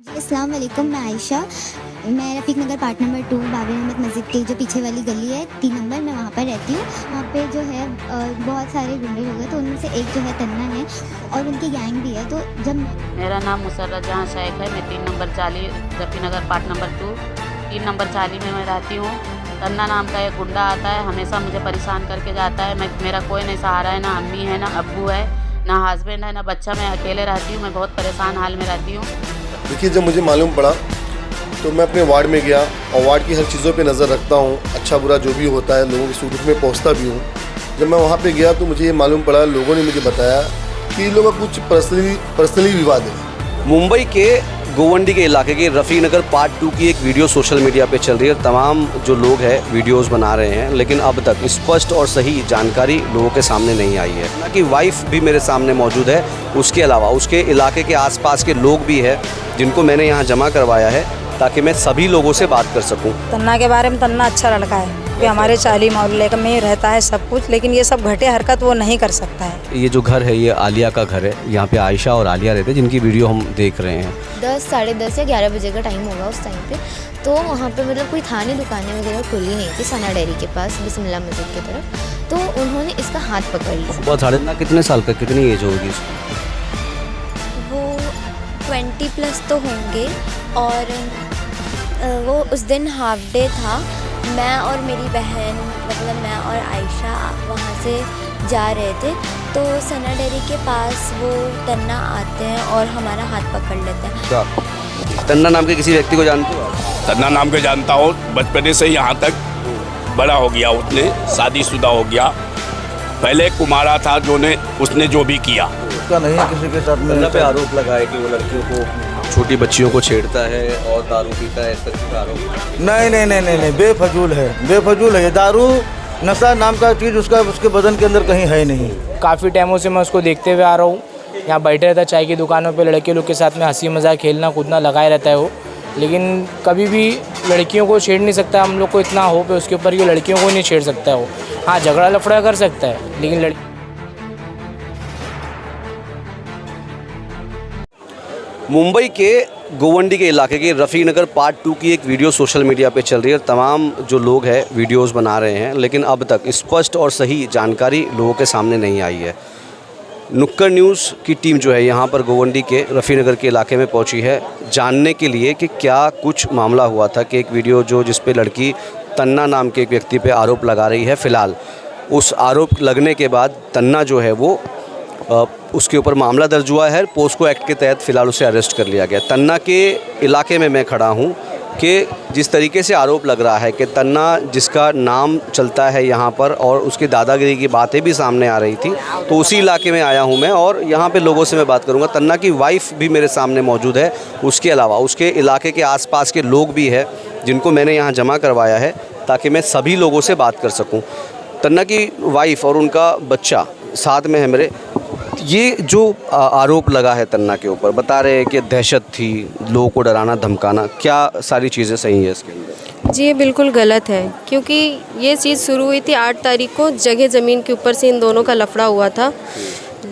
जी अस्सलाम वालेकुम, मैं आयशा। मैं रफ़ीक नगर पार्ट नंबर 2 बाबर अहमद मस्जिद के जो पीछे वाली गली है 3 नंबर, मैं वहाँ पर रहती हूँ। वहाँ पे जो है बहुत सारे गुंडे लोग हैं, तो उनमें से एक जो है तन्ना है और उनकी गैंग भी है। तो जब मेरा नाम मुसर्रत जहाँ शेख है, मैं 3 नंबर 40 रफ़ी नगर पार्ट नंबर 2 3 नंबर 40 में मैं रहती हूँ। तन्ना नाम का एक गुंडा आता है, हमेशा मुझे परेशान करके जाता है। मेरा कोई नहीं सहारा है, ना अम्मी है, ना अब्बू है, ना हस्बैंड है, ना बच्चा। मैं अकेले रहती हूँ, मैं बहुत परेशान हाल में रहती हूँ। देखिए, जब मुझे मालूम पड़ा तो मैं अपने वार्ड में गया और वार्ड की हर चीज़ों पे नज़र रखता हूँ। अच्छा बुरा जो भी होता है, लोगों के सुख दुख में पहुँचता भी हूँ। जब मैं वहाँ पे गया तो मुझे ये मालूम पड़ा, लोगों ने मुझे बताया कि इन लोगों का कुछ पर्सनली विवाद है। मुंबई के गोवंडी के इलाके के रफ़ीक नगर पार्ट 2 की एक वीडियो सोशल मीडिया पे चल रही है। तमाम जो लोग हैं वीडियोस बना रहे हैं, लेकिन अब तक स्पष्ट और सही जानकारी लोगों के सामने नहीं आई है। ना कि वाइफ भी मेरे सामने मौजूद है, उसके अलावा उसके इलाके के आसपास के लोग भी हैं जिनको मैंने यहाँ जमा करवाया है ताकि मैं सभी लोगों से बात कर सकूँ। तन्ना के बारे में, तन्ना अच्छा लड़का है कि हमारे चाली मोहल्ले में रहता है सब कुछ, लेकिन ये सब घटे हरकत वो नहीं कर सकता है। ये जो घर है ये आलिया का घर है। यहाँ पे आयशा और आलिया रहते हैं, जिनकी वीडियो हम देख रहे हैं। 10, साढ़े 10 या 11 बजे का टाइम होगा उस टाइम पे। तो वहाँ पे मतलब कोई था नहीं, दुकानें वगैरह खुली नहीं थी सना डेयरी के पास बिस्मिल्लाह मस्जिद की तरफ। तो उन्होंने इसका हाथ पकड़ लिया। बहुत साढ़े ना कितने साल का, कितनी एज होगी इसको? वो 20+ तो होंगे। और वो उस दिन हाफ डे था। मैं और मेरी बहन, मतलब मैं और आयशा वहाँ से जा रहे थे। तो सना डेयरी के पास वो तन्ना आते हैं और हमारा हाथ पकड़ लेते हैं। तन्ना नाम के किसी व्यक्ति को जानते हो? तन्ना नाम के जानता हूँ, बचपने से यहाँ तक बड़ा हो गया। उसने शादीशुदा हो गया, पहले कुमारा था उसने जो भी किया। उसका नहीं है किसी के साथ में। पे आरोप लगाए कि वो लड़कियों को, छोटी बच्चियों को छेड़ता है और दारू पीता है, इस तरह का आरोप। नहीं, बेफजूल है। ये दारू नशा नाम का चीज़ उसके बदन के अंदर कहीं है नहीं। काफ़ी टाइमों से मैं उसको देखते हुए आ रहा हूँ। यहाँ बैठे रहता है चाय की दुकानों पे, लड़के लोग के साथ में हंसी मजाक खेलना कूदना लगाए रहता है वो। लेकिन कभी भी लड़कियों को छेड़ नहीं सकता। हम लोग को इतना होप है उसके ऊपर कि लड़कियों को नहीं छेड़ सकता है वो। हाँ, झगड़ा लफड़ा कर सकता है, लेकिन मुंबई के गोवंडी के इलाके के रफ़ीक नगर पार्ट 2 की एक वीडियो सोशल मीडिया पे चल रही है। तमाम जो लोग हैं वीडियोस बना रहे हैं, लेकिन अब तक स्पष्ट और सही जानकारी लोगों के सामने नहीं आई है। नुक्कड़ न्यूज़ की टीम जो है यहाँ पर गोवंडी के रफ़ीक नगर के इलाके में पहुँची है जानने के लिए कि क्या कुछ मामला हुआ था कि एक वीडियो जिस पे लड़की तन्ना नाम के एक व्यक्ति पे आरोप लगा रही है। फ़िलहाल उस आरोप लगने के बाद तन्ना जो है वो उसके ऊपर मामला दर्ज हुआ है। पोस्को एक्ट के तहत फ़िलहाल उसे अरेस्ट कर लिया गया। तन्ना के इलाके में मैं खड़ा हूँ कि जिस तरीके से आरोप लग रहा है कि तन्ना, जिसका नाम चलता है यहाँ पर और उसकी दादागिरी की बातें भी सामने आ रही थी, तो उसी इलाके में आया हूँ मैं और यहाँ पे लोगों से मैं बात करूँगा। तन्ना की वाइफ भी मेरे सामने मौजूद है, उसके अलावा उसके इलाके के आसपास के लोग भी हैं जिनको मैंने यहाँ जमा करवाया है ताकि मैं सभी लोगों से बात कर सकूँ। तन्ना की वाइफ और उनका बच्चा साथ में है मेरे। ये जो आरोप लगा है तन्ना के ऊपर, बता रहे हैं कि दहशत थी, लोगों को डराना धमकाना, क्या सारी चीज़ें सही है इसके अंदर? जी, ये बिल्कुल गलत है, क्योंकि ये चीज़ शुरू हुई थी 8 तारीख को। जगह ज़मीन के ऊपर से इन दोनों का लफड़ा हुआ था।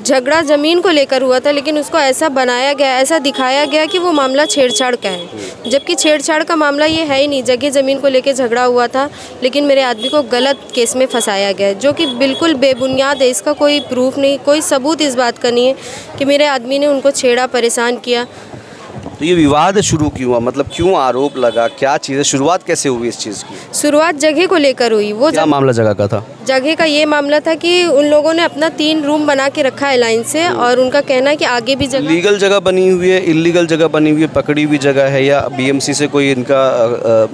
झगड़ा ज़मीन को लेकर हुआ था, लेकिन उसको ऐसा बनाया गया, ऐसा दिखाया गया कि वो मामला छेड़छाड़ का है, जबकि छेड़छाड़ का मामला ये है ही नहीं। जगह ज़मीन को लेकर झगड़ा हुआ था, लेकिन मेरे आदमी को गलत केस में फंसाया गया, जो कि बिल्कुल बेबुनियाद है। इसका कोई प्रूफ नहीं, कोई सबूत इस बात का नहीं है कि मेरे आदमी ने उनको छेड़ा, परेशान किया। तो ये विवाद शुरू क्यों हुआ, मतलब क्यों आरोप लगा, क्या चीज़, शुरुआत कैसे हुई इस चीज़ की? शुरुआत जगह को लेकर हुई। वो क्या मामला जगह का था? जगह का ये मामला था कि उन लोगों ने अपना 3 रूम बना के रखा है लाइन से, और उनका कहना है कि आगे भी जगह, लीगल जगह बनी हुई है, इलीगल जगह बनी हुई है, पकड़ी हुई जगह है, या बीएमसी से कोई इनका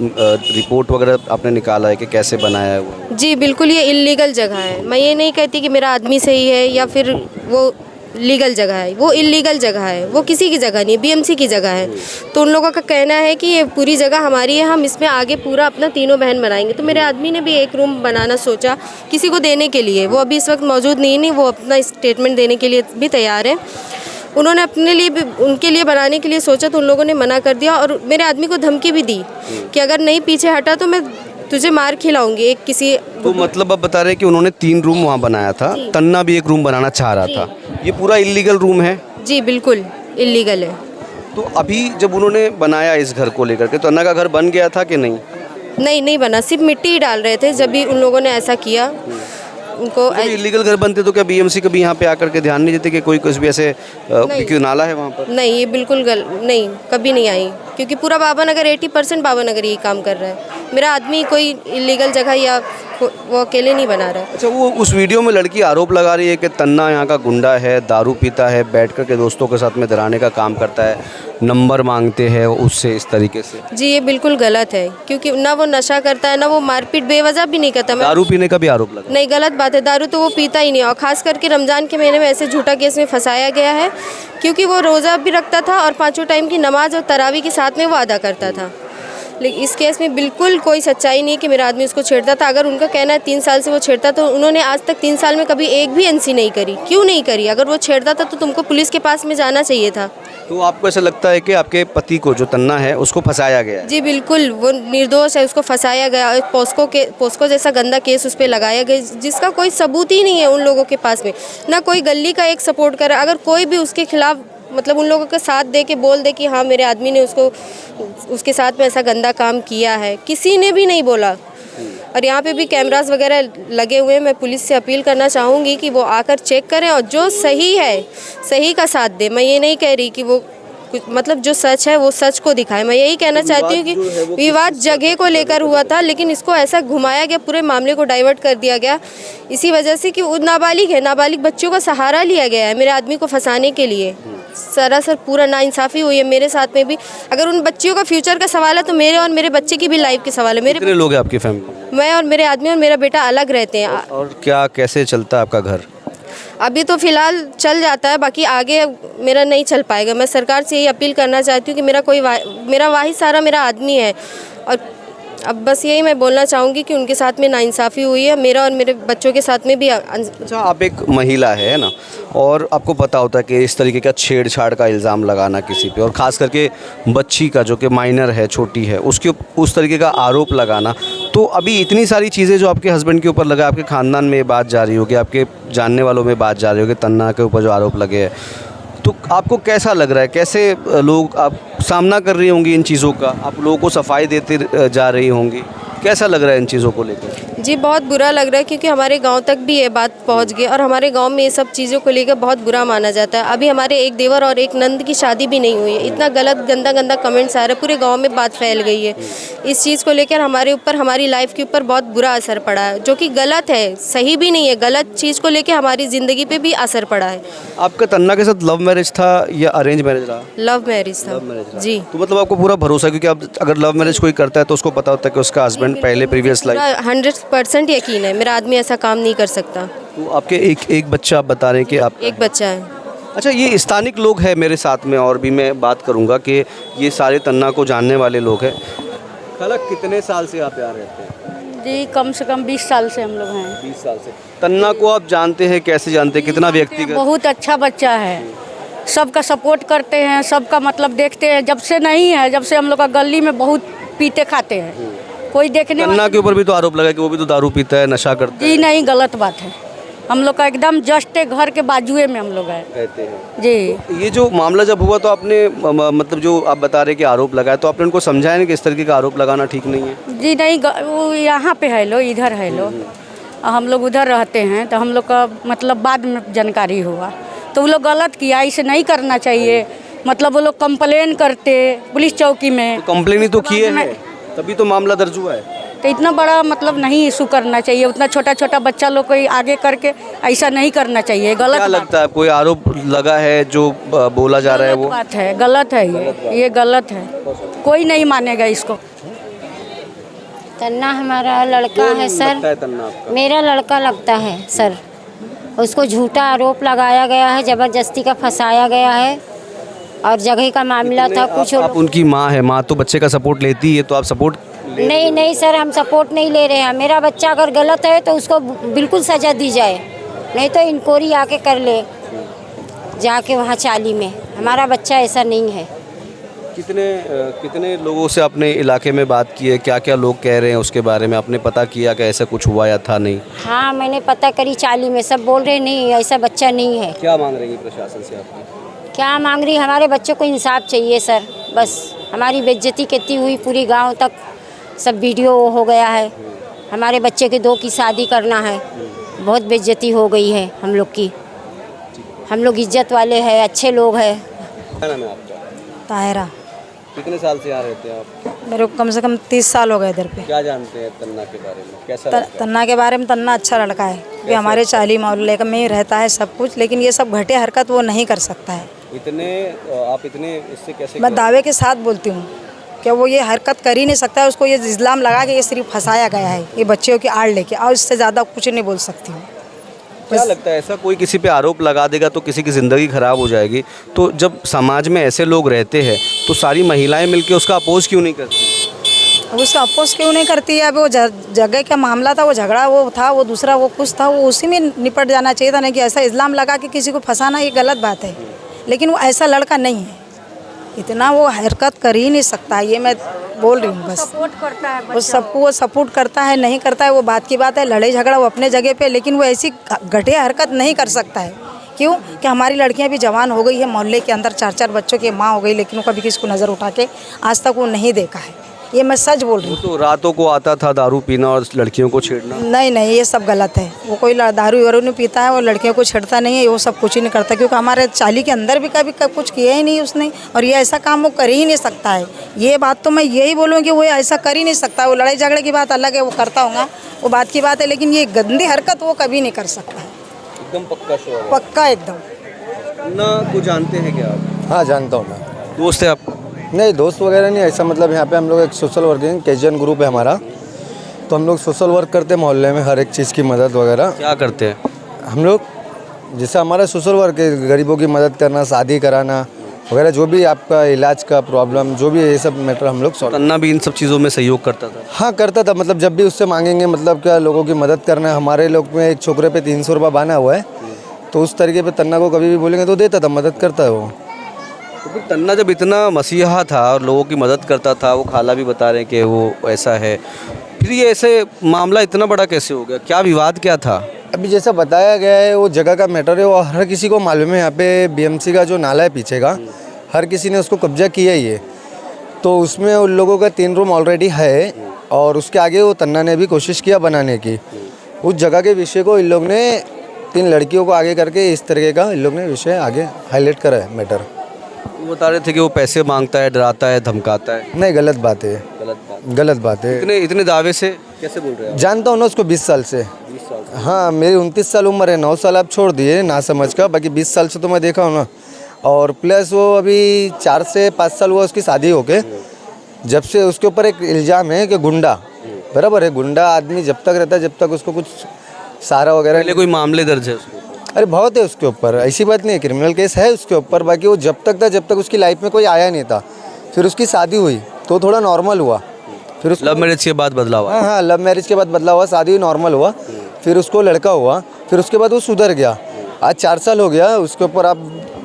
रिपोर्ट वगैरह आपने निकाला है कि कैसे बनाया है वो? जी बिल्कुल, ये इलीगल जगह है। मैं ये नहीं कहती कि मेरा आदमी सही है या फिर वो लीगल जगह है, वो इलीगल जगह है, वो किसी की जगह नहीं है, बीएमसी की जगह है। तो उन लोगों का कहना है कि ये पूरी जगह हमारी है, हम इसमें आगे पूरा अपना तीनों बहन बनाएंगे। तो मेरे आदमी ने भी एक रूम बनाना सोचा किसी को देने के लिए। वो अभी इस वक्त मौजूद नहीं, वो अपना स्टेटमेंट देने के लिए भी तैयार है। उन्होंने अपने लिए भी, उनके लिए बनाने के लिए सोचा, तो उन लोगों ने मना कर दिया और मेरे आदमी को धमकी भी दी कि अगर नहीं पीछे हटा तो मैं तुझे मार खिलाऊंगी। एक किसी, तो मतलब अब बता रहे हैं कि उन्होंने 3 रूम वहाँ बनाया था, तन्ना भी एक रूम बनाना चाह रहा था। ये पूरा इलीगल रूम है? जी बिल्कुल इलीगल है। तो अभी जब उन्होंने बनाया इस घर को लेकर के, तो तन्ना का घर बन गया था कि नहीं? नहीं बना, सिर्फ मिट्टी ही डाल रहे थे जब भी उन लोगों ने ऐसा किया। उनको इलीगल घर बनते तो क्या बीएमसी कभी यहाँ पे आकर के ध्यान नहीं देते कि कोई कुछ भी ऐसे क्योंकि नाला है वहाँ पर? नहीं, ये बिल्कुल नहीं, कभी नहीं आई, क्योंकि पूरा बाबानगर 80% बाबानगर यही काम कर रहा है। मेरा आदमी कोई इलीगल जगह या वो अकेले नहीं बना रहा है। अच्छा, वो उस वीडियो में लड़की आरोप लगा रही है कि तन्ना यहाँ का गुंडा है, दारू पीता है, बैठ कर के दोस्तों के साथ में डराने का काम करता है, नंबर मांगते हैं उससे इस तरीके से। जी ये बिल्कुल गलत है, क्योंकि ना वो नशा करता है, ना वो मारपीट बेवजह भी नहीं करता। दारू पीने का भी आरोप लगा? नहीं, गलत बात है, दारू तो वो पीता ही नहीं। और ख़ास करके रमज़ान के महीने में ऐसे झूठा केस में फंसाया गया है, क्योंकि वो रोज़ा भी रखता था और 5 टाइम की नमाज और तरावी के साथ में वो अदा करता था। लेकिन इस केस में बिल्कुल कोई सच्चाई नहीं है कि मेरा आदमी उसको छेड़ता था। अगर उनका कहना है 3 साल से वो छेड़ता, तो उन्होंने आज तक 3 साल में कभी एक भी एनसी नहीं करी। क्यों नहीं करी? अगर वो छेड़ता था तो तुमको पुलिस के पास में जाना चाहिए था। तो आपको ऐसा लगता है कि आपके पति को, जो तन्ना है, उसको फंसाया गया है? जी बिल्कुल, वो निर्दोष है, उसको फंसाया गया और पोस्को जैसा गंदा केस उस पर लगाया गया, जिसका कोई सबूत ही नहीं है उन लोगों के पास में। ना कोई गली का एक सपोर्ट करे। अगर कोई भी उसके खिलाफ मतलब उन लोगों का साथ दे के बोल दे कि हाँ मेरे आदमी ने उसके साथ में ऐसा गंदा काम किया है, किसी ने भी नहीं बोला। और यहाँ पे भी कैमरास वगैरह लगे हुए हैं। मैं पुलिस से अपील करना चाहूँगी कि वो आकर चेक करें और जो सही है सही का साथ दे। मैं ये नहीं कह रही कि वो कुछ मतलब जो सच है वो सच को दिखाए। मैं यही कहना चाहती हूँ कि विवाद जगह को लेकर हुआ था, लेकिन इसको ऐसा घुमाया गया, पूरे मामले को डाइवर्ट कर दिया गया इसी वजह से कि वो नाबालिग है, नाबालिग बच्चों का सहारा लिया गया है मेरे आदमी को फंसाने के लिए। सरासर पूरा नाइंसाफ़ी हुई है मेरे साथ में भी। अगर उन बच्चियों का फ्यूचर का सवाल है तो मेरे और मेरे बच्चे की भी लाइफ के सवाल है। मेरे कितने लोग हैं आपकी फैमिली? मैं और मेरे आदमी और मेरा बेटा अलग रहते हैं। और क्या कैसे चलता है आपका घर? अभी तो फ़िलहाल चल जाता है, बाकी आगे मेरा नहीं चल पाएगा। मैं सरकार से यही अपील करना चाहती हूँ कि मेरा वाहिद सहारा मेरा आदमी है। और अब बस यही मैं बोलना चाहूँगी कि उनके साथ में नाइंसाफ़ी हुई है, मेरा और मेरे बच्चों के साथ में भी। अच्छा, आप एक महिला है ना, और आपको पता होता है कि इस तरीके का छेड़छाड़ का इल्ज़ाम लगाना किसी पे, और ख़ास करके बच्ची का जो कि माइनर है, छोटी है, उसके उस तरीके का आरोप लगाना, तो अभी इतनी सारी चीज़ें जो आपके हस्बैंड के ऊपर लगा, आपके ख़ानदान में ये बात जा रही होगी, आपके जानने वालों में बात जा रही होगी, तन्ना के ऊपर जो आरोप लगे हैं, तो आपको कैसा लग रहा है? कैसे लोग आप सामना कर रही होंगी इन चीज़ों का? आप लोगों को सफाई देते जा रही होंगी, कैसा लग रहा है इन चीज़ों को लेकर? जी बहुत बुरा लग रहा है, क्योंकि हमारे गांव तक भी ये बात पहुंच गई और हमारे गांव में ये सब चीज़ों को लेकर बहुत बुरा माना जाता है। अभी हमारे एक देवर और एक नंद की शादी भी नहीं हुई है, इतना गलत गंदा कमेंट्स आ रहा है, पूरे गांव में बात फैल गई है। इस चीज़ को लेकर हमारे ऊपर, हमारी लाइफ के ऊपर बहुत बुरा असर पड़ा है, जो कि गलत है, सही भी नहीं है। गलत चीज़ को लेकर हमारी ज़िंदगी पर भी असर पड़ा है। आपका तन्ना के साथ लव मैरिज था या अरेंज मैरिज रहा? लव मैरिज था। जी। तो मतलब आपको पूरा भरोसा, क्योंकि आप अगर लव मैरिज कोई करता है तो उसको पता होता है कि उसका हस्बैंड पहले प्रीवियस लाइफ। 100% यकीन है, मेरा आदमी ऐसा काम नहीं कर सकता। तो आपके एक बच्चा आप बता रहे हैं कि आप? एक बच्चा है। अच्छा, ये स्थानिक लोग हैं मेरे साथ में, और भी मैं बात करूंगा कि ये सारे तन्ना को जानने वाले लोग हैं। खाला, कितने साल से आप यहाँ रहते हैं? जी कम से कम 20 साल से हम लोग हैं। 20 साल से। तन्ना को आप जानते हैं? कैसे जानते हैं? कितना व्यक्तिगत? बहुत अच्छा बच्चा है, सबका सपोर्ट करते हैं, सबका मतलब देखते हैं। जब से नहीं है, जब से हम लोग का गली में बहुत पीते खाते हैं, कोई देखने तन्ना के ऊपर भी तो आरोप लगा कि वो भी तो दारू पीता है, नशा करता है। जी नहीं, गलत बात है। हम लोग का एकदम जस्ट घर के बाजुए में हम लोग हैं, कहते हैं जी। ये जो मामला जब हुआ तो आपने मतलब जो आप बता रहे कि आरोप लगाया, तो आपने उनको समझाया नहीं कि इस तरीके का आरोप लगाना ठीक नहीं है? जी नहीं, वो यहाँ पे है लो, इधर है लो, हम लोग उधर रहते हैं, तो हम लोग का मतलब बाद में जानकारी हुआ, तो वो लोग गलत किया, इसे नहीं करना चाहिए। मतलब वो लोग कंप्लेन करते पुलिस चौकी में। तो कंप्लेन ही तो किए हैं, तभी तो मामला दर्ज हुआ है। तो इतना बड़ा मतलब नहीं इशू करना चाहिए, उतना छोटा छोटा बच्चा लोग को आगे करके ऐसा नहीं करना चाहिए। गलत क्या लगता है? कोई आरोप लगा है जो बोला जा रहा है वो बात है, गलत है, ये गलत है, कोई नहीं मानेगा इसको। तन्ना हमारा लड़का है सर, मेरा लड़का लगता है सर। उसको झूठा आरोप लगाया गया है, ज़बरदस्ती का फंसाया गया है, और जगह का मामला था कुछ। आप उनकी माँ है, माँ तो बच्चे का सपोर्ट लेती है, तो आप सपोर्ट? नहीं सर, हम सपोर्ट नहीं ले रहे हैं। मेरा बच्चा अगर गलत है तो उसको बिल्कुल सज़ा दी जाए, नहीं तो इंक्वायरी आके कर ले जाके वहाँ चाली में। हमारा बच्चा ऐसा नहीं है। कितने लोगों से अपने इलाके में बात की है? क्या क्या लोग कह रहे हैं उसके बारे में? आपने पता किया कि ऐसा कुछ हुआ या था नहीं? हाँ मैंने पता करी चाली में, सब बोल रहे नहीं ऐसा बच्चा नहीं है। क्या मांग रही है प्रशासन से आपकी? क्या मांग रही, हमारे बच्चों को इंसाफ चाहिए सर। बस हमारी बेइज्जती कितनी हुई, पूरी गांव तक सब वीडियो हो गया है। हमारे बच्चे के 2 की शादी करना है, बहुत बेइज्जती हो गई है हम लोग की। हम लोग इज्जत वाले हैं, अच्छे लोग हैं। क्या नाम है आपका? ताहिरा। कितने साल से यहाँ रहते हैं आप? मेरे को कम से कम 30 साल हो गए इधर पे। क्या जानते हैं तन्ना के बारे में, कैसा लगता है? तन्ना के बारे में, तन्ना अच्छा लड़का है। ये हमारे चाली मोहल्ले में ही रहता है सब कुछ, लेकिन ये सब घटे हरकत वो नहीं कर सकता है। आप इतने इससे कैसे? मैं दावे के साथ बोलती हूँ कि वो ये हरकत कर ही नहीं सकता है। उसको ये इल्ज़ाम लगा के ये सिर्फ फंसाया गया है, ये बच्चियों की आड़ लेके, और इससे ज़्यादा कुछ नहीं बोल सकती हूँ। क्या लगता है, ऐसा कोई किसी पे आरोप लगा देगा तो किसी की ज़िंदगी ख़राब हो जाएगी? तो जब समाज में ऐसे लोग रहते हैं तो सारी महिलाएं मिलकर उसका अपोज क्यों नहीं करती? उसका अपोज क्यों नहीं करती है? अभी वो जगह का मामला था, वो झगड़ा वो था, वो दूसरा वो कुछ था, वो उसी में निपट जाना चाहिए था। नहीं कि ऐसा इल्ज़ाम लगा के किसी को फंसाना ये गलत बात है। लेकिन वो ऐसा लड़का नहीं है, इतना वो हरकत कर ही नहीं सकता। ये मैं बोल रही हूँ बस। सपोर्ट करता है वो सबको, वो सपोर्ट करता है नहीं करता है वो बात की बात है। लड़ाई झगड़ा वो अपने जगह पे, लेकिन वो ऐसी घटिया हरकत नहीं कर सकता है। क्यों कि हमारी लड़कियां भी जवान हो गई है, मोहल्ले के अंदर 4-4 बच्चों की माँ हो गई, लेकिन वो कभी किसी को नज़र उठा के आज तक वो नहीं देखा है। ये मैं सच बोल रही हूँ। तो रातों को आता था दारू पीना और लड़कियों को छेड़ना? नहीं नहीं, ये सब गलत है। वो कोई दारू वारू नहीं पीता है, वो लड़कियों को छेड़ता नहीं है, वो सब कुछ ही नहीं करता। क्योंकि हमारे चाली के अंदर भी कभी कुछ किया ही नहीं उसने, और ये ऐसा काम वो कर ही नहीं सकता है। ये बात तो मैं यही बोलूँगी, वो ऐसा कर ही नहीं सकता। वो लड़ाई झगड़े की बात अलग है, वो करता होगा, वो बात की बात है, लेकिन ये गंदी हरकत वो कभी नहीं कर सकता है। एकदम पक्का शो है? पक्का एकदम। ना को जानते हैं क्या आप? हाँ जानता हूँ मैं। दोस्त है आप? नहीं दोस्त वगैरह नहीं, ऐसा मतलब यहाँ पे हम लोग एक सोशल वर्किंग केजन ग्रुप है हमारा, तो हम लोग सोशल वर्क करते हैं मोहल्ले में, हर एक चीज़ की मदद वगैरह। क्या करते हैं हम लोग? जैसे हमारा सोशल वर्क है, गरीबों की मदद करना, शादी कराना वगैरह, जो भी आपका इलाज का प्रॉब्लम, जो भी ये सब मैटर हम लोग सॉल्व। तन्ना भी इन सब चीज़ों में सहयोग करता था? हाँ करता था, मतलब जब भी उससे मांगेंगे, मतलब क्या लोगों की मदद करना है। हमारे लोग में एक छोकरे पे 300 रुपये बांधा हुआ है, तो उस तरीके पे तन्ना को कभी भी बोलेंगे तो देता था, मदद करता है वो। तो फिर तन्ना जब इतना मसीहा था और लोगों की मदद करता था, वो खाला भी बता रहे हैं कि वो ऐसा है, फिर ये ऐसे मामला इतना बड़ा कैसे हो गया? क्या विवाद क्या था? अभी जैसा बताया गया है, वो जगह का मैटर है, वो हर किसी को मालूम है। यहाँ पे बीएमसी का जो नाला है पीछे का, हर किसी ने उसको कब्जा किया ही है। तो उसमें उन लोगों का 3 रूम ऑलरेडी है, और उसके आगे वो तन्ना ने भी कोशिश किया बनाने की। उस जगह के विषय को इन लोग ने 3 लड़कियों को आगे करके इस तरीके का इन लोग ने विषय आगे हाईलाइट करा है मैटर। वो बता रहे थे कि वो पैसे मांगता है, डराता है, धमकाता है। नहीं, गलत बात है, गलत बात है। इतने दावे से कैसे बोल रहे हैं? जानता हूँ ना उसको 20 साल से। 20 साल से? हाँ, मेरी 29 साल उम्र है, 9 साल आप छोड़ दिए ना समझ का, बाकी 20 साल से तो मैं देखा हूँ ना। और प्लस वो अभी 4 से 5 साल हुआ उसकी शादी होके, जब से उसके ऊपर एक इल्ज़ाम है कि गुंडा, बराबर है, गुंडा आदमी जब तक रहता है, जब तक उसको कुछ सहारा वगैरह। पहले कोई मामले दर्ज है उसके? अरे बहुत है उसके ऊपर, ऐसी बात नहीं है, क्रिमिनल केस है उसके ऊपर। बाकी वो जब तक था, जब तक उसकी लाइफ में कोई आया नहीं था। फिर उसकी शादी हुई तो थोड़ा नॉर्मल हुआ, फिर उस लव मैरिज के बाद बदला हुआ? हाँ, लव मैरिज के बाद बदला हुआ, शादी हुई, नॉर्मल हुआ, फिर उसको लड़का हुआ, फिर उसके बाद वो सुधर गया। आज 4 साल हो गया उसके ऊपर। आप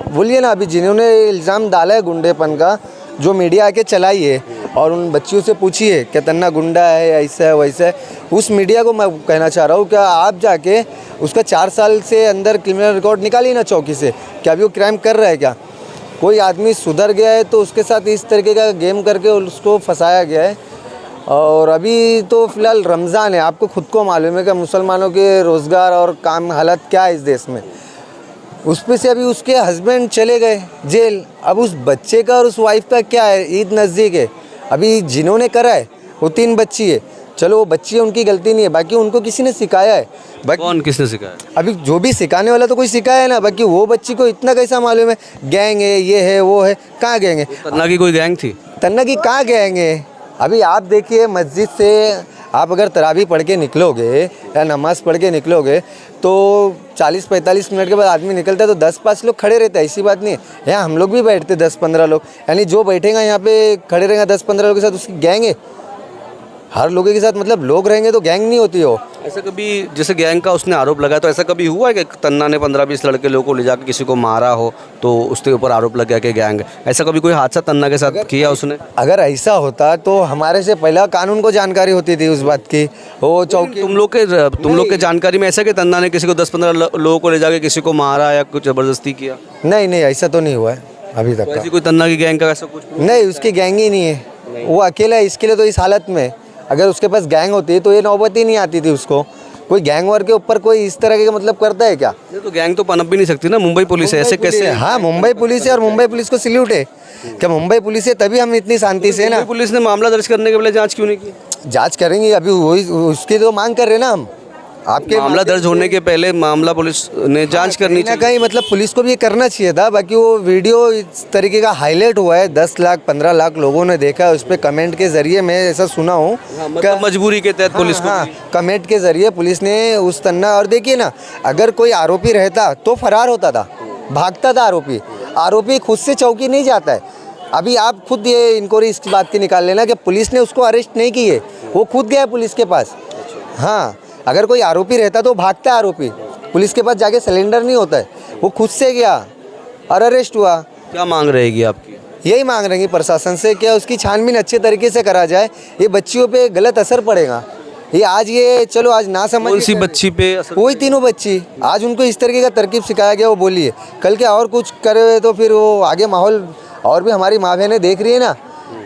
बोलिए ना, अभी जिन्होंने इल्ज़ाम डाला है गुंडेपन का, जो मीडिया आके चलाई है, और उन बच्चियों से पूछिए कि तन्ना गुंडा है, ऐसा है, वैसा है, उस मीडिया को मैं कहना चाह रहा हूँ, क्या आप जाके उसका 4 साल से अंदर क्रिमिनल रिकॉर्ड निकालिए ना चौकी से, क्या अभी वो क्राइम कर रहा है क्या? कोई आदमी सुधर गया है तो उसके साथ इस तरीके का गेम करके उसको फंसाया गया है। और अभी तो फ़िलहाल रमज़ान है, आपको खुद को मालूम है कि मुसलमानों के रोज़गार और काम हालत क्या है इस देश में। उस पे से अभी उसके हस्बैंड चले गए जेल, अब उस बच्चे का और उस वाइफ का क्या है? ईद नज़दीक है, अभी जिन्होंने करा है वो 3 बच्ची है, चलो वो बच्ची है, उनकी गलती नहीं है, बाकी उनको किसी ने सिखाया है। कौन, किसने सिखाया? अभी जो भी सिखाने वाला तो कोई सिखाया है ना, बाकी वो बच्ची को इतना कैसा मालूम है? गैंग है, ये है, वो है, कहाँ गैंग है? तन्ना की कोई गैंग थी? तन्ना की कहाँ गैंग है? अभी आप देखिए, मस्जिद से आप अगर तरावी पढ़ के निकलोगे या नमाज पढ़ के निकलोगे तो 40-45 मिनट के बाद आदमी निकलता है तो 10-5 लोग खड़े रहते हैं, ऐसी बात नहीं है। यहाँ हम लोग भी बैठते 10-15 लोग, यानी जो बैठेगा यहाँ पे खड़े रहेगा 10-15 लोग के साथ, उसकी गैंग है। हर लोगों के साथ मतलब लोग रहेंगे तो गैंग नहीं होती हो। ऐसा कभी जैसे गैंग का उसने आरोप लगाया तो ऐसा कभी हुआ है कि तन्ना ने 15-20 लड़के लोगों को ले जाकर किसी को मारा हो तो उसके ऊपर आरोप लग गया कि गैंग, ऐसा कभी कोई हादसा तन्ना के साथ किया उसने? अगर ऐसा होता तो हमारे से पहले कानून को जानकारी होती थी उस बात की। वो चौकी तुम लोग के जानकारी में ऐसा कि तन्ना ने किसी को 10-15 लोगों को ले जाकर किसी को मारा या कुछ ज़बरदस्ती किया? नहीं ऐसा तो नहीं हुआ है अभी तक। ऐसी कोई तन्ना की गैंग का ऐसा कुछ नहीं, उसकी गैंग ही नहीं है, वो अकेला है। इसके लिए तो इस हालत में अगर उसके पास गैंग होती तो ये नौबत ही नहीं आती थी उसको। कोई गैंग वार के ऊपर कोई इस तरह के मतलब करता है क्या? तो गैंग तो पनप भी नहीं सकती ना, मुंबई पुलिस है, ऐसे कैसे? हाँ, मुंबई पुलिस है और मुंबई पुलिस को सल्यूट है क्या? मुंबई पुलिस है तभी हम इतनी शांति से ना। पुलिस ने मामला दर्ज करने के पहले जांच क्यों नहीं की? जांच करेंगे, अभी वही उसकी तो मांग कर रहे ना हम। आपके मामला दर्ज होने के पहले मामला पुलिस ने जांच करनी चाहिए। कहीं मतलब पुलिस को भी ये करना चाहिए था। बाकी वो वीडियो इस तरीके का हाईलाइट हुआ है, 10 लाख 15 लाख लोगों ने देखा है, उस पर कमेंट के जरिए मैं ऐसा सुना हूँ, मतलब मजबूरी के तहत पुलिस को कमेंट के जरिए पुलिस ने उस तन्ना। और देखिए ना, अगर कोई आरोपी रहता तो फरार होता था, भागता था आरोपी खुद से चौकी नहीं जाता है। अभी आप खुद ये इंक्वायरी इस बात की निकाल लेना कि पुलिस ने उसको अरेस्ट नहीं की है, वो खुद गया पुलिस के पास। हाँ, अगर कोई आरोपी रहता तो भागता है आरोपी, पुलिस के पास जाके सिलेंडर नहीं होता है, वो खुद से गया और अरेस्ट हुआ। क्या मांग रहेगी आपकी? यही मांग रहेंगी प्रशासन से, क्या उसकी छानबीन अच्छे तरीके से करा जाए। ये बच्चियों पे गलत असर पड़ेगा। ये चलो आज ना समझ कौन सी बच्ची पे असर? वही तीनों बच्ची, आज उनको इस तरीके का तरकीब सिखाया गया, वो बोली है। कल क्या और कुछ करे तो फिर वो आगे माहौल और भी हमारी माँ बहनें देख रही है ना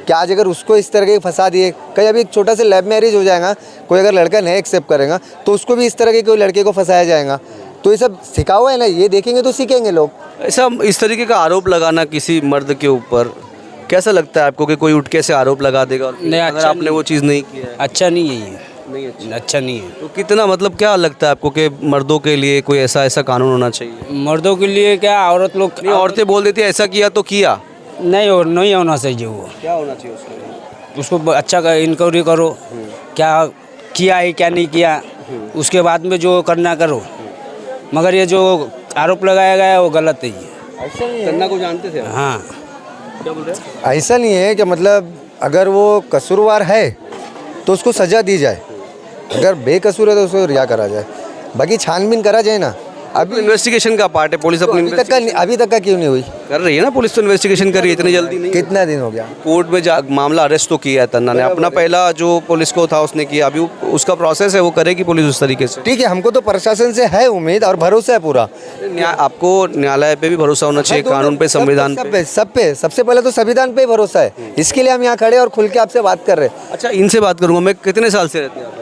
कि आज अगर उसको इस तरह के फंसा दिए, कहीं अभी एक छोटा सा लव मैरिज हो जाएगा, कोई अगर लड़का नहीं एक्सेप्ट करेगा तो उसको भी इस तरह के कोई लड़के को फंसाया जाएगा। तो ये सब सिखा हुआ है ना, ये देखेंगे तो सीखेंगे लोग। ऐसा इस तरीके का आरोप लगाना किसी मर्द के ऊपर कैसा लगता है आपको कि कोई उठ के से आरोप लगा देगा और नहीं, अगर अच्छा आपने वो चीज़ नहीं किया है? अच्छा नहीं है ये, नहीं अच्छा नहीं है। तो कितना मतलब क्या लगता है आपको कि मर्दों के लिए कोई ऐसा कानून होना चाहिए? मर्दों के लिए क्या, औरत लोग नहीं, औरतें बोल देती है ऐसा किया तो किया, नहीं होना चाहिए। वो क्या होना चाहिए उसको अच्छा इंक्वायरी करो, क्या किया है क्या नहीं किया, उसके बाद में जो करना करो। मगर ये जो आरोप लगाया गया है वो गलत है। ये तन्ना को जानते थे? हाँ, क्या बोल रहे हैं? ऐसा नहीं है कि मतलब अगर वो कसूरवार है तो उसको सज़ा दी जाए, अगर बेकसूर है तो उसको रिहा करा जाए, बाकी छानबीन करा जाए ना। अभी इन्वेस्टिगेशन का पार्ट है, पुलिस अपनी अभी तक का क्यों नहीं हुई? कर रही है ना पुलिस, तो इन्वेस्टिगेशन कर रही है, इतनी जल्दी नहीं। कितना दिन हो गया? कोर्ट में मामला अरेस्ट तो किया है तन्ना ने, अपना पहला जो पुलिस को था उसने किया, अभी उसका प्रोसेस है, वो करेगी पुलिस उस तरीके से। ठीक है, हमको तो प्रशासन से है उम्मीद और भरोसा है पूरा। आपको न्यायालय पे भी भरोसा होना चाहिए, कानून पे, संविधान पे, सब पे। सबसे पहले तो संविधान पे ही भरोसा है, इसके लिए हम यहाँ खड़े और खुल के आपसे बात कर रहे हैं। अच्छा, इनसे बात करूँगा मैं, कितने साल से रहते हैं आप?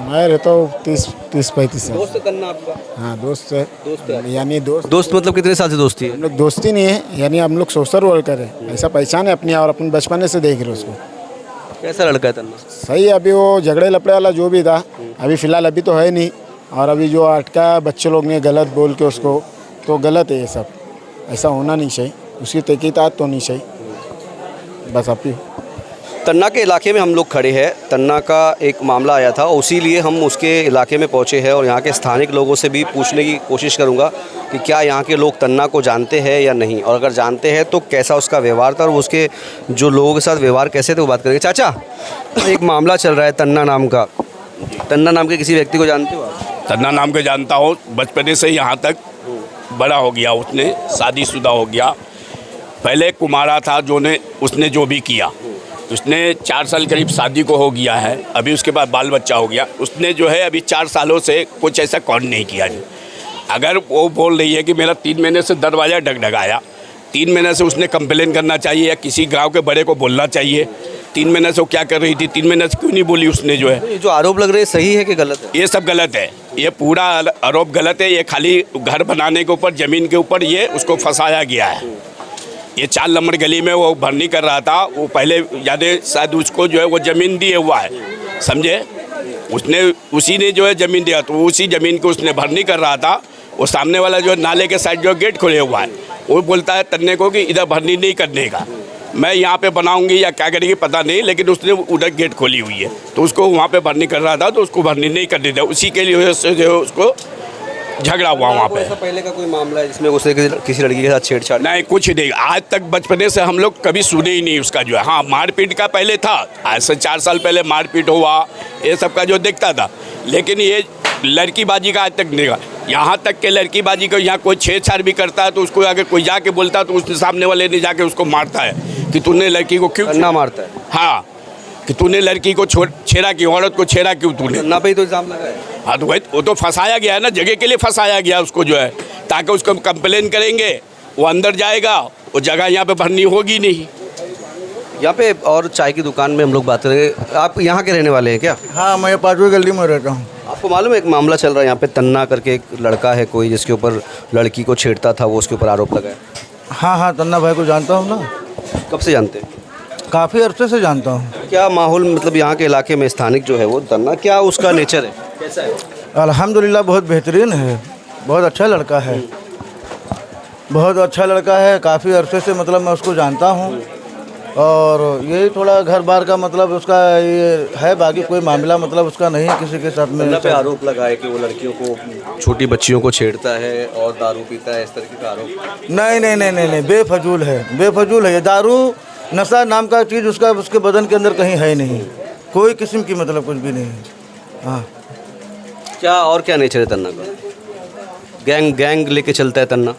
मैं रहता हूँ 30-35 साल। दोस्त तन्ना आपका? हाँ, दोस्त है, यानी दोस्त मतलब कितने साल से दोस्ती है? हम लोग दोस्ती नहीं है, यानी हम लोग सोशल वर्कर है, ऐसा पहचान है अपनी और अपन बचपन से देख रहे उसको। कैसा लड़का है तन्ना? सही है, अभी वो झगड़े लपड़े वाला जो भी था अभी फ़िलहाल अभी तो है नहीं, और अभी जो अटका बच्चे लोग ने गलत बोल के उसको, तो गलत है ये सब, ऐसा होना नहीं चाहिए, उसकी तहकीकात तो नहीं चाहिए। बस आप ही तन्ना के इलाके में हम लोग खड़े हैं। तन्ना का एक मामला आया था, उसी लिए हम उसके इलाके में पहुंचे हैं और यहाँ के स्थानिक लोगों से भी पूछने की कोशिश करूँगा कि क्या यहाँ के लोग तन्ना को जानते हैं या नहीं, और अगर जानते हैं तो कैसा उसका व्यवहार था और उसके जो लोगों के साथ व्यवहार कैसे थे वो बात करेंगे। चाचा, एक मामला चल रहा है तन्ना नाम का, तन्ना नाम के किसी व्यक्ति को जानते हो आप? तन्ना नाम के जानता हूँ, बचपने से यहाँ तक बड़ा हो गया, उसने शादीशुदा हो गया। पहले कुमारा था उसने जो भी किया, उसने 4 साल करीब शादी को हो गया है, अभी उसके बाद बाल बच्चा हो गया। उसने जो है अभी 4 सालों से कुछ ऐसा कौन नहीं किया। अगर वो बोल रही है कि मेरा 3 महीने से दरवाज़ा डगडगाया, 3 महीने से उसने कंप्लेन करना चाहिए या किसी गांव के बड़े को बोलना चाहिए। 3 महीने से वो क्या कर रही थी, 3 महीने से क्यों नहीं बोली उसने? जो है जो आरोप लग रहे हैं सही है कि गलत है? ये सब गलत है, ये पूरा आरोप गलत है। ये खाली घर बनाने के ऊपर, ज़मीन के ऊपर ये उसको फंसाया गया है। ये 4 नंबर गली में वो भरनी कर रहा था, वो पहले ज़्यादा शायद उसको जो है वो ज़मीन दिए हुआ है, समझे, उसने उसी ने जो है ज़मीन दिया, तो उसी ज़मीन को उसने भरनी कर रहा था। वो सामने वाला जो नाले के साइड जो गेट खुले हुआ है, वो बोलता है तन्ने को कि इधर भरनी नहीं करने का, मैं यहाँ पे बनाऊंगी या क्या करेगी पता नहीं, लेकिन उसने उधर गेट खोली हुई है, तो उसको वहाँ पे भरनी कर रहा था, तो उसको भरनी नहीं करनी था। उसी के लिए जो है उसको झगड़ा हुआ वहाँ पे। ऐसा पहले का कोई मामला है जिसमें उसने किसी लड़की के साथ छेड़छाड़? नहीं, कुछ नहीं, आज तक बचपने से हम लोग कभी सुने ही नहीं उसका जो है। हाँ, मारपीट का पहले था, आज से 4 साल पहले मारपीट हुआ, ये सब का जो देखता था, लेकिन ये लड़कीबाजी का आज तक नहीं। यहाँ तक के लड़कीबाजी को यहाँ कोई छेड़छाड़ भी करता है तो उसको अगर कोई जाके बोलता है तो उसके सामने वाले ने जाके उसको मारता है कि तूने लड़की को क्यों तन्ना मारता है। हाँ, कि तूने लड़की को छेड़ा क्यों, औरत को छेड़ा क्यों तूने? तन्ना पे ही तो इल्ज़ाम लगा है। हाँ, तो वो तो फंसाया गया है ना, जगह के लिए फंसाया गया उसको जो है, ताकि उसको कंप्लेन करेंगे, वो अंदर जाएगा, वो जगह यहाँ पे भरनी होगी नहीं। यहाँ पे और चाय की दुकान में हम लोग बात करेंगे। आप यहाँ के रहने वाले हैं क्या? हाँ, मैं 5वीं गली में रहता हूँ। आपको मालूम है एक मामला चल रहा है यहाँ पे, तन्ना करके एक लड़का है कोई जिसके ऊपर लड़की को छेड़ता था, वो उसके ऊपर आरोप लगा है। हाँ हाँ, तन्ना भाई को जानता हूँ ना। कब से जानते हैं? काफ़ी अरसे से जानता हूँ। क्या माहौल मतलब यहाँ के इलाके में स्थानिक जो है वो तन्ना, क्या उसका नेचर है, कैसा है? अल्हम्दुलिल्लाह बहुत बेहतरीन है, बहुत अच्छा लड़का है, बहुत अच्छा लड़का है। काफ़ी अरसे से मतलब मैं उसको जानता हूँ, और यही थोड़ा घर बार का मतलब उसका ये है, बाकी कोई मामला मतलब उसका नहीं है किसी के साथ में। तन्ना पे आरोप लगा है कि वो लड़कियों को, छोटी बच्चियों को छेड़ता है और दारू पीता है, इस तरीके का आरोप। नहीं नहीं नहीं नहीं नहीं, बेफजूल है, बेफजूल है। ये दारू नशा नाम का चीज़ उसका उसके बदन के अंदर कहीं है नहीं, कोई किस्म की मतलब कुछ भी नहीं है। हाँ, क्या और क्या नेचर है तन्ना का? गैंग लेके चलता है तन्ना?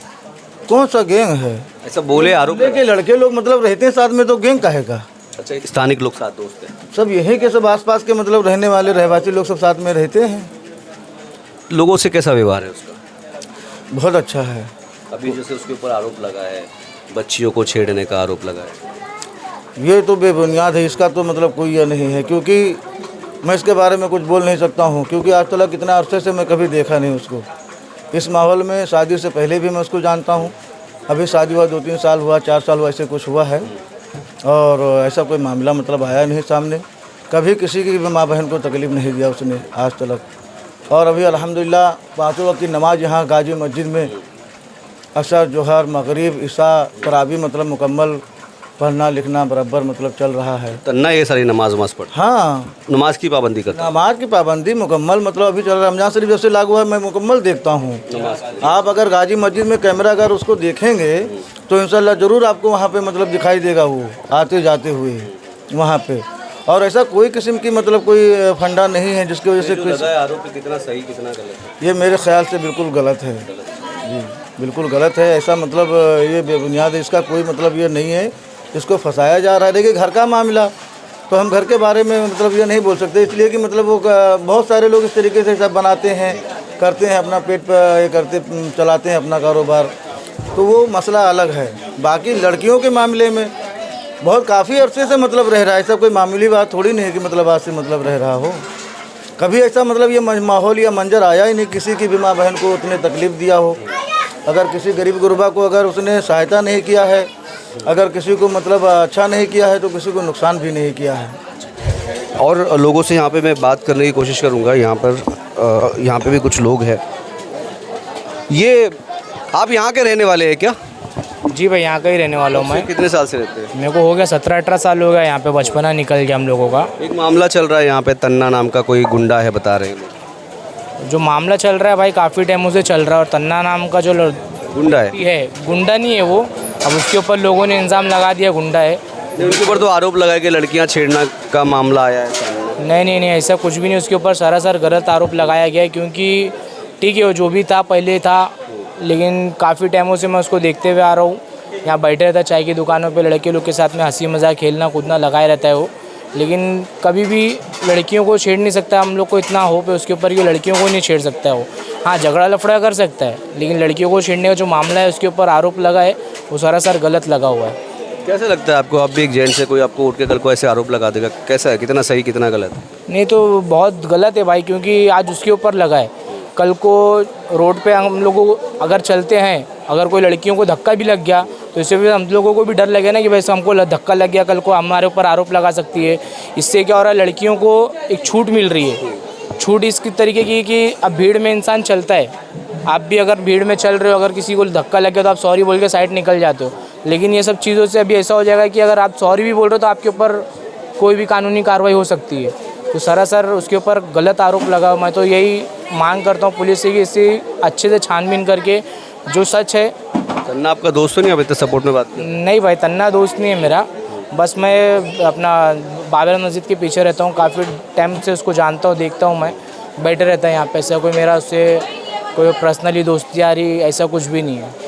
कौन सा गैंग है? ऐसा बोले आरोप के लड़के लोग मतलब रहते हैं साथ में, तो गैंग काहे का? अच्छा, स्थानिक लोग साथ दोस्त हैं सब यहीं के, सब आसपास के मतलब रहने वाले रहवासी लोग सब साथ में रहते हैं। लोगों से कैसा व्यवहार है उसका? बहुत अच्छा है। अभी जैसे उसके ऊपर आरोप लगा है, बच्चियों को छेड़ने का आरोप लगा है, ये तो बेबुनियाद है, इसका तो मतलब कोई ये नहीं है, क्योंकि मैं इसके बारे में कुछ बोल नहीं सकता हूँ, क्योंकि आज तक कितना अरसे से मैं कभी देखा नहीं उसको। इस माहौल में शादी से पहले भी मैं उसको जानता हूँ, अभी शादी हुआ 2-3 साल हुआ, 4 साल हुआ, ऐसे कुछ हुआ है, और ऐसा कोई मामला मतलब आया नहीं सामने। कभी किसी की भी माँ बहन को तकलीफ़ नहीं दिया उसने आज तक। और अभी अल्हम्दुलिल्लाह 5 वक्त की नमाज़ यहाँ गाजी मस्जिद में असर, जोहर, मगरिब, इशा, तरावी मतलब मुकम्मल पढ़ना लिखना बराबर मतलब चल रहा है। तन्ना ये सारी नमाज पढ़? हाँ, नमाज की पाबंदी करता है? नमाज की पाबंदी मुकम्मल मतलब अभी चल रहा है। रमजान शरीफ जैसे लागू है, मैं मुकम्मल देखता हूँ। आप अगर गाजी मस्जिद में कैमरा अगर उसको देखेंगे तो इंशाल्लाह ज़रूर आपको वहाँ पे मतलब दिखाई देगा वो आते जाते हुए वहाँ पे। और ऐसा कोई किस्म की मतलब कोई फंडा नहीं है जिसकी वजह से आरोप कितना सही कितना गलत? ये मेरे ख्याल से बिल्कुल गलत है जी, बिल्कुल गलत है। ऐसा मतलब ये बेबुनियाद है, इसका कोई मतलब ये नहीं है, इसको फंसाया जा रहा है। देखिए, घर का मामला तो हम घर के बारे में मतलब ये नहीं बोल सकते, इसलिए कि मतलब वो बहुत सारे लोग इस तरीके से सब बनाते हैं, करते हैं, अपना पेट पर ये करते चलाते हैं अपना कारोबार, तो वो मसला अलग है। बाकी लड़कियों के मामले में बहुत काफ़ी अरसे से मतलब रह रहा है, ऐसा कोई मामूली बात थोड़ी नहीं है कि मतलब आज से मतलब रह रहा हो। कभी ऐसा मतलब ये माहौल या मंजर आया ही नहीं किसी की भी माँ बहन को उतने तकलीफ़ दिया हो। अगर किसी गरीब गुरबा को अगर उसने सहायता नहीं किया है, अगर किसी को मतलब अच्छा नहीं किया है, तो किसी को नुकसान भी नहीं किया है। और लोगों से यहाँ पे मैं बात करने की कोशिश करूँगा। यहाँ पे भी कुछ लोग हैं। ये आप यहाँ के रहने वाले हैं क्या? जी भाई, यहाँ का ही रहने वाला हूँ मैं। कितने साल से रहते हैं? मेरे को हो गया 17-18 साल हो गया, यहाँ पे बचपना निकल गया हम लोगों का। एक मामला चल रहा है यहाँ पे, तन्ना नाम का कोई गुंडा है बता रहे हैं। जो मामला चल रहा है भाई काफ़ी टाइमों से चल रहा है, और तन्ना नाम का जो गुंडा है, गुंडा नहीं है वो, अब उसके ऊपर लोगों ने इल्ज़ाम लगा दिया गुंडा है। उसके ऊपर तो आरोप लगा कि लड़कियां छेड़ना का मामला आया है। नहीं, ऐसा कुछ भी नहीं, उसके ऊपर सरासर गलत आरोप लगाया गया है। क्योंकि ठीक है, वो जो भी था पहले था, लेकिन काफ़ी टाइमों से मैं उसको देखते हुए आ रहा हूँ। यहाँ बैठे रहता है चाय की दुकानों पे, लड़के लोग के साथ में हंसी मजाक खेलना कूदना लगाए रहता है वो, लेकिन कभी भी लड़कियों को छेड़ नहीं सकता। हम लोग को इतना होप है उसके ऊपर कि लड़कियों को नहीं छेड़ सकता है वो। हाँ, झगड़ा लफड़ा कर सकता है, लेकिन लड़कियों को छेड़ने का जो मामला है उसके ऊपर आरोप लगा है वो सरासर गलत लगा हुआ है। कैसा लगता है आपको? आप भी एक जेंट्स से, कोई आपको उठ के कल को ऐसे आरोप लगा देगा, कैसा है, कितना सही कितना गलत? नहीं तो बहुत गलत है भाई, क्योंकि आज उसके ऊपर लगा है, कल को रोड पे हम लोगों अगर चलते हैं, अगर कोई लड़कियों को धक्का भी लग गया तो इससे भी हम लोगों को भी डर लगे ना कि वैसे हमको धक्का लग गया, कल को हमारे ऊपर आरोप लगा सकती है। इससे क्या हो रहा है, लड़कियों को एक छूट मिल रही है। छूट इस तरीके की कि अब भीड़ में इंसान चलता है, आप भी अगर भीड़ में चल रहे हो, अगर किसी को धक्का लग गया तो आप सॉरी बोल के साइड निकल जाते हो। लेकिन ये सब चीज़ों से अभी ऐसा हो जाएगा कि अगर आप सॉरी भी बोल रहे हो तो आपके ऊपर कोई भी कानूनी कार्रवाई हो सकती है। तो सरासर उसके ऊपर गलत आरोप लगा। मैं तो यही मांग करता हूँ पुलिस से कि इसे अच्छे से छानबीन करके जो सच है। तन्ना आपका दोस्त तो नहीं, अभी तक सपोर्ट में बात नहीं भाई, तन्ना दोस्त नहीं है मेरा, बस मैं अपना बाबर मस्जिद के पीछे रहता हूँ, काफ़ी टाइम से उसको जानता हूँ, देखता हूँ, मैं बैठे रहता है यहाँ पे। ऐसा कोई मेरा उससे कोई पर्सनली दोस्ती आ रही ऐसा कुछ भी नहीं है।